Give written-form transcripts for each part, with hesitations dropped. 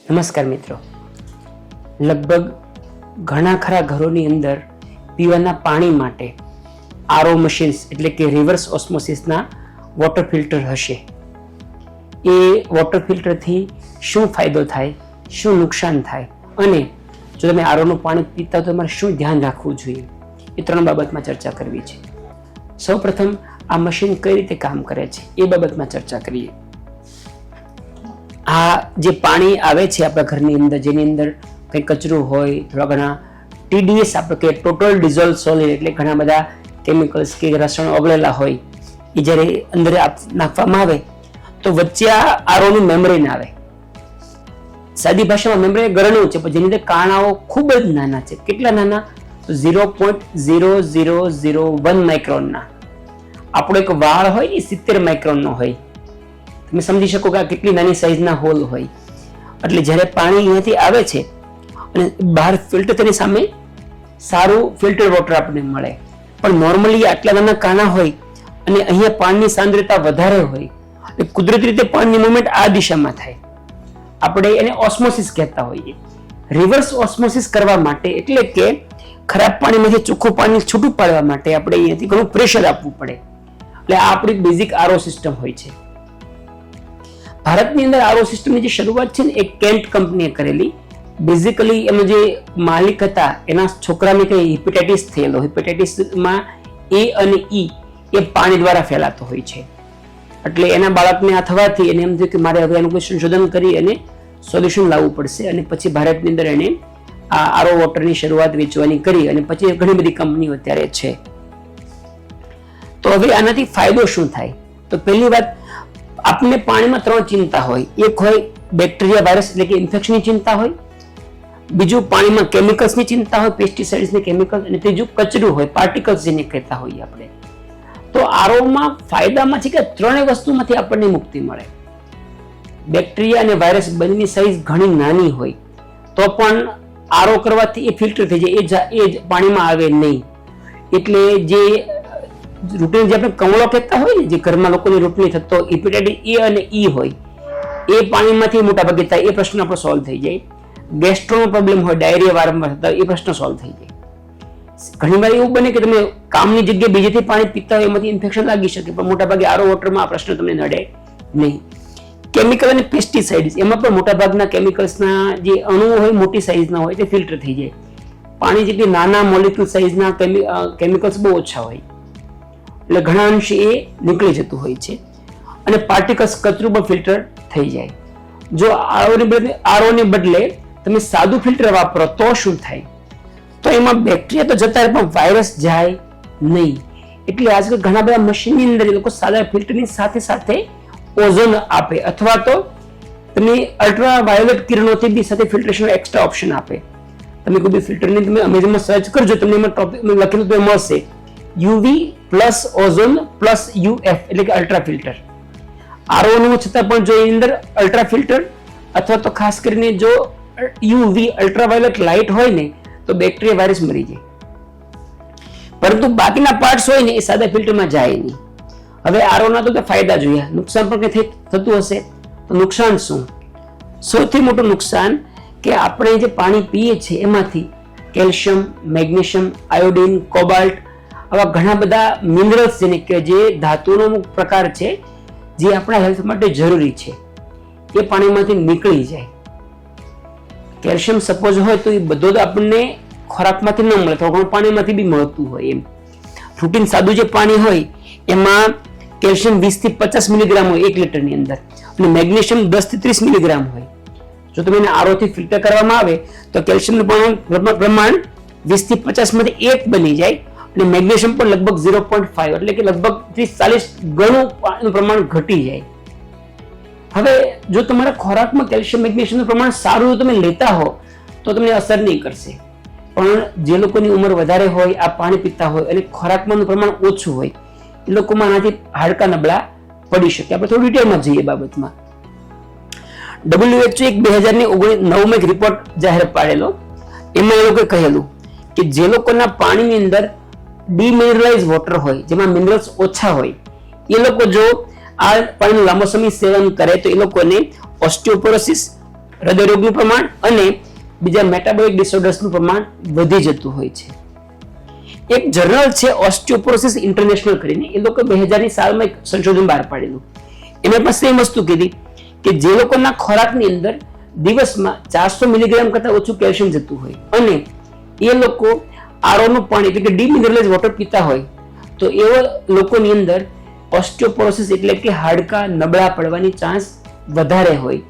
નમસ્કાર મિત્રો, લગભગ ઘણા ખરા ઘરોની અંદર પીવાના પાણી માટે આરઓ મશીન્સ એટલે કે રિવર્સ ઓસ્મોસિસના વોટર ફિલ્ટર હશે. એ વોટર ફિલ્ટરથી શું ફાયદો થાય, શું નુકસાન થાય અને જો તમે આરઓનું પાણી પીતા તો તમારે શું ધ્યાન રાખવું જોઈએ, એ ત્રણ બાબતમાં ચર્ચા કરવી છે. સૌપ્રથમ આ મશીન કઈ રીતે કામ કરે છે એ બાબતમાં ચર્ચા કરીએ. આ જે પાણી આવે છે આપણા ઘરની અંદર, જેની અંદર કંઈ કચરું હોય, થોડા ઘણા TDS આપણે કે ટોટલ ડિઝોલ્વ સોલિડ એટલે ઘણા બધા કેમિકલ્સ કે રસાયણો ઓગળેલા હોય, એ જ્યારે અંદર નાખવામાં આવે તો વચ્ચે આ આરઓની મેમ્બ્રેન આવે. સાદી ભાષામાં મેમ્બ્રેન ગરણું છે, પણ જેની અંદર કાણાઓ ખૂબ જ નાના છે. કેટલા નાના? 0.0001 માઇક્રોનના. આપણો એક વાળ હોય એ 70 માઇક્રોનનો હોય. તમે સમજી શકો કે આ કેટલી નાની સાઈઝના હોલ હોય. એટલે જ્યારે પાણી અહીંયાથી આવે છે અને બહાર ફિલ્ટર તેની સામે સારું ફિલ્ટર વોટર આપણને મળે, પણ નોર્મલી આટલા નાના કાણા હોય અને અહીંયા પાણીની સાંદ્રતા વધારે હોય એટલે કુદરતી રીતે પાણીની મૂવમેન્ટ આ દિશામાં થાય. આપણે એને ઓસ્મોસિસ કહેતા હોઈએ. રિવર્સ ઓસ્મોસિસ કરવા માટે એટલે કે ખરાબ પાણીમાંથી ચોખ્ખું પાણી છૂટું પાડવા માટે આપણે અહીંયાથી ઘણું પ્રેશર આપવું પડે. એટલે આ આપણી બેઝિક આરઓ સિસ્ટમ હોય છે. ભારતની અંદર આરઓ સિસ્ટમની જે શરૂઆત છે ને એ કેન્ટ કંપનીએ કરેલી. બેઝિકલી એનો જે માલિક હતા એના છોકરાને કઈ હિપેટાઇટિસ થયેલો. હિપેટાઇટિસમાં A અને E એ પાણી દ્વારા ફેલાતો હોય છે. એટલે એના બાળકને આ થવાથી એને એમ થયું કે મારે હવે એનું કોઈ સંશોધન કરી અને સોલ્યુશન લાવવું પડશે, અને પછી ભારતની અંદર એને આ આરઓ વોટરની શરૂઆત વેચવાની કરી, અને પછી ઘણી બધી કંપનીઓ અત્યારે છે. તો હવે આનાથી ફાયદો શું થાય? તો પહેલી વાત, આપણને પાણીમાં ત્રણ ચિંતા હોય. એક હોય બેક્ટેરિયા, વાયરસ એટલે કે ઇન્ફેક્શનની ચિંતા હોય. બીજું પાણીમાં કેમિકલ્સની ચિંતા હોય, પેસ્ટિસાઇડ્સની કેમિકલ. અને ત્રીજું કચરું હોય, પાર્ટિકલ્સ જેને કહેતા હોઈએ આપણે. તો આરઓમાં ફાયદામાં છે કે ત્રણેય વસ્તુમાંથી આપણને મુક્તિ મળે. બેક્ટેરિયા અને વાયરસ બંનેની સાઈઝ ઘણી નાની હોય તો પણ આરઓ કરવાથી એ ફિલ્ટર થઈ જાય, એ જ પાણીમાં આવે નહીં. એટલે જે રૂટીન જે આપણે કમળો કહેતા હોય ને, જે ઘરમાં લોકોની રૂટીન થતો હિપેટાઇટિસ A અને E હોય એ પાણીમાંથી મોટા ભાગે થાય, એ પ્રશ્ન આપણો સોલ્વ થઈ જાય. ગેસ્ટ્રોનો પ્રોબ્લેમ હોય, ડાયરિયા વારંવાર થતા, એ પ્રશ્ન સોલ્વ થઈ જાય. ઘણી વાર એવું બને કે તમે કામની જગ્યાએ બીજેથી પાણી પીતા હોય, એમાંથી ઇન્ફેક્શન લાગી શકે, પણ મોટા ભાગે આરઓ વોટરમાં આ પ્રશ્ન તમને નડે નહીં. કેમિકલ અને પેસ્ટિસાઇડ્સ, એમાં પણ મોટા ભાગના કેમિકલ્સના જે અણુઓ હોય મોટી સાઈઝના હોય તે ફિલ્ટર થઈ જાય. પાણી જેટલી નાના મોલિક્યુલ સાઈઝના કેમિકલ્સ બહુ ઓછા હોય એટલે ઘણા અંશે એ નીકળી જતું હોય છે, અને પાર્ટિકલ્સ કચરું પણ ફિલ્ટર થઈ જાય. જો આરઓને બદલે તમે સાદું ફિલ્ટર વાપરો તો શું થાય? તો એમાં બેક્ટેરિયા તો જતા રહે પણ વાયરસ જાય નહીં. એટલે આજકાલ ઘણા બધા મશીનની અંદર એ લોકો સાદા ફિલ્ટરની સાથે સાથે ઓઝોન આપે, અથવા તો તમે અલ્ટ્રાવાયોલેટ કિરણોથી બી સાથે ફિલ્ટરેશન એક્સ્ટ્રા ઓપ્શન આપે. તમે કોઈ બી ફિલ્ટરની તમે અમેઝોનમાં સર્ચ કરજો, તમને એમાં ટોપિક લખેલું તો મળશે UV plus ozone plus UF એટલે કે અલ્ટ્રા ફિલ્ટર. આરઓનું છતાં પણ જો એની અંદર અલ્ટ્રા ફિલ્ટર અથવા તો ખાસ કરીને જો UV અલ્ટ્રાવાયોલેટ લાઇટ હોય ને તો બેક્ટેરિયા વાયરસ મરી જાય, પરંતુ બાકીના પાર્ટ્સ હોય ને એ સાદા ફિલ્ટરમાં જાય નહીં. હવે આરઓના તો ફાયદા જોયા, નુકસાન પણ કંઈ થતું હશે. તો નુકસાન શું? સૌથી મોટું નુકસાન કે આપણે જે પાણી પીએ છીએ એમાંથી કેલ્શિયમ, મેગ્નેશિયમ, આયોડિન, કોબાલ્ટ આવા ઘણા બધા મિનરલ્સ જેને કે જે ધાતુનો અમુક પ્રકાર છે જે આપણા હેલ્થ માટે જરૂરી છે એ પાણીમાંથી નીકળી જાય. કેલ્શિયમ સપોઝ હોય તો એ બધો તો આપણને ખોરાકમાંથી ન મળે, થોડું ઘણું પાણીમાંથી બી મળતું હોય. એમ રૂટીન સાદું જે પાણી હોય એમાં કેલ્શિયમ 20 થી 50 મિલીગ્રામ હોય 1 લીટરની અંદર, અને મેગ્નેશિયમ 10 થી 30 મિલીગ્રામ હોય. જો તમે એને આરઓથી ફિલ્ટર કરવામાં આવે તો કેલ્શિયમનું પ્રમાણ 20 થી 50 માંથી 1 બની જાય, અને મેગ્નેશિયમ પણ લગભગ 0.5 એટલે કે લગભગ 30-40 ગણું પાણીનું પ્રમાણ ઘટી જાય. હવે જો તમારા ખોરાકમાં કેલ્શિયમ મેગ્નેશિયમનું પ્રમાણ સારું તમે લેતા હો તો તમને અસર નહીં કરશે, પણ જે લોકોની ઉંમર વધારે હોય, આ પાણી પીતા હોય અને ખોરાકમાંનું પ્રમાણ ઓછું હોય એ લોકોમાં આનાથી હાડકા નબળા પડી શકે. આપણે થોડું ડિટેલમાં જઈએ બાબતમાં. WHO એક 2009માં એક રિપોર્ટ જાહેર પાડેલો. એમાં એ લોકોએ કહેલું કે જે લોકોના પાણીની અંદર ડિમિનરલાઇઝ વોટર હોય, જેમાં મિનરલ્સ ઓછા હોય, એ લોકો જો આ પાણીનું લાંબો સમય સેવન કરે તો એ લોકોને ઓસ્ટિયોપોરોસિસ, હૃદયરોગનું પ્રમાણ અને બીજા મેટાબોલિક ડિસઓર્ડર્સનું પ્રમાણ વધી જતું હોય છે. એક જર્નલ છે ઓસ્ટિયોપોરોસિસ ઇન્ટરનેશનલ કરીને, એ લોકો 2000ની સાલમાં એક સંશોધન બહાર પાડેલું. એમણે પાસે એ વસ્તુ કીધી કે જે લોકોના ખોરાકની અંદર દિવસમાં 400 મિલીગ્રામ કરતાં ઓછું કેલ્શિયમ જતું હોય અને એ લોકો આરઓનું પાણી એટલે કે ડીમિનરલાઇઝ વોટર પીતા હોય તો એવા લોકોની અંદર ઓસ્ટિયોપોરોસિસ એટલે કે હાડકા નબળા પડવાની ચાન્સ વધારે હોય.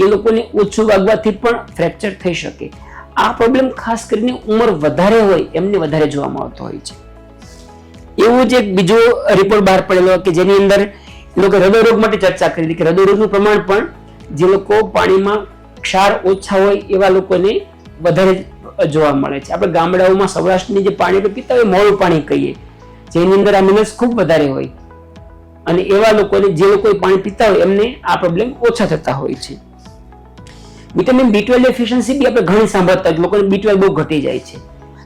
એ લોકોને ઓછું વાગવાથી પણ ફ્રેક્ચર થઈ શકે. આ પ્રોબ્લેમ ખાસ કરીને ઉંમર વધારે હોય એમને વધારે જોવામાં આવતો હોય છે. એવું જ એક બીજો રિપોર્ટ બહાર પડેલો કે જેની અંદર એ લોકો હૃદયરોગ માટે ચર્ચા કરી કે હૃદયરોગનું પ્રમાણ પણ જે લોકો પાણીમાં ક્ષાર ઓછા હોય એવા લોકોને વધારે જોવા મળે છે. આપણે ગામડાઓમાં સૌરાષ્ટ્રની જે પાણી પીતા હોય મોળું પાણી કહીએ, જેની અંદર આ મિનરલ્સ ખૂબ વધારે હોય અને એવા લોકોને જે લોકો પાણી પીતા હોય એમને આ પ્રોબ્લેમ ઓછા થતા હોય છે. વિટામિન B12 ડેફિશિયન્સી બી આપણે ઘણી સાંભળતા હોય, લોકોને B12 બહુ ઘટી જાય છે.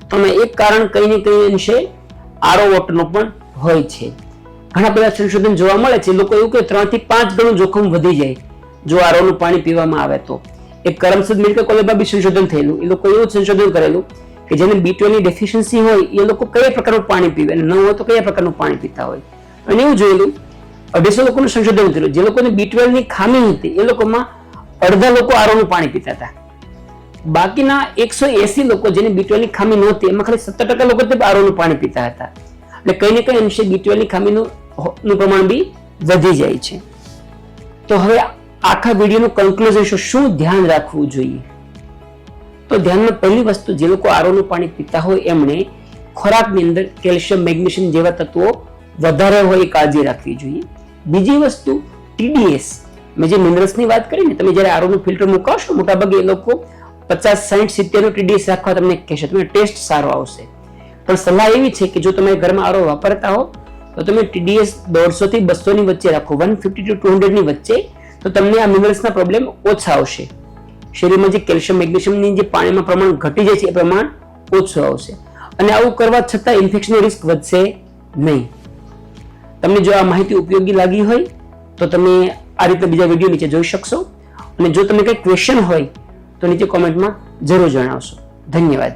તો એક કારણ કઈ ને કઈ અંશે આરઓ વોટરનો પણ હોય છે. ઘણા બધા સંશોધન જોવા મળે છે, લોકો એવું કે 3 થી 5 ગણું જોખમ વધી જાય જો આરઓનું પાણી પીવામાં આવે તો. એક કરમસદ મેડિકલ કોલેજમાં બી સંશોધન થયેલું. એ લોકો એવું સંશોધન કરેલું કે જેને B12 ની ડેફિશિયન્સી હોય એ લોકો કયા પ્રકારનું પાણી પીવે અને ન હોય તો કયા પ્રકારનું પાણી પીતા હોય. અને એવું જોયેલું 250 લોકોનું સંશોધન કર્યું. જે લોકોને B12 ની ખામી હતી એ લોકોમાં અડધા લોકો આરઓનું પાણી પીતા હતા. બાકીના 180 લોકો જેને B12 ની ખામી નહોતી એમાં ખાલી 17% લોકો આરઓનું પાણી પીતા હતા. એટલે કઈ ને કઈ અંશે B12 ની ખામીનું પ્રમાણ બી વધી જાય છે. તો હવે આખા વિડીયોનું કન્ક્લુઝન શું ધ્યાન રાખવું જોઈએ? તો ધ્યાનમાં પહેલી વસ્તુ, જે લોકો આરઓનું પાણી પીતા હોય એમણે ખોરાકની અંદર કેલ્શિયમ, મેગ્નેશિયમ જેવા તત્વો વધારે હોય એ કાળજી રાખવી જોઈએ. બીજી વસ્તુ TDS, મેં જે મિનરલ્સની વાત કરી ને, તમે જ્યારે આરઓનું ફિલ્ટર મુકાવશો મોટાભાગે એ લોકો 50, 60, 70 નો TDS રાખવા તમને કહેશે, તમને ટેસ્ટ સારો આવશે. પણ સલાહ એવી છે કે જો તમે ઘરમાં આરઓ વાપરતા હો તો તમે TDS 150 થી 200 ની વચ્ચે રાખો, 150 to 200 ની વચ્ચે, તો તમને આ મિનરલ્સના પ્રોબ્લેમ ઓછા આવશે. શરીરમાં જે કેલ્શિયમ, મેગ્નેશિયમની જે પાણીમાં પ્રમાણ ઘટી જાય છે એ પ્રમાણ ઓછું આવશે અને આવું કરવા છતાં ઇન્ફેક્શનનો રિસ્ક વધશે નહીં. તમને જો આ માહિતી ઉપયોગી લાગી હોય તો તમે આ રીતે બીજા વિડીયો નીચે જોઈ શકશો અને જો તમને કંઈ ક્વેશ્ચન હોય તો નીચે કોમેન્ટમાં જરૂર જણાવશો. ધન્યવાદ.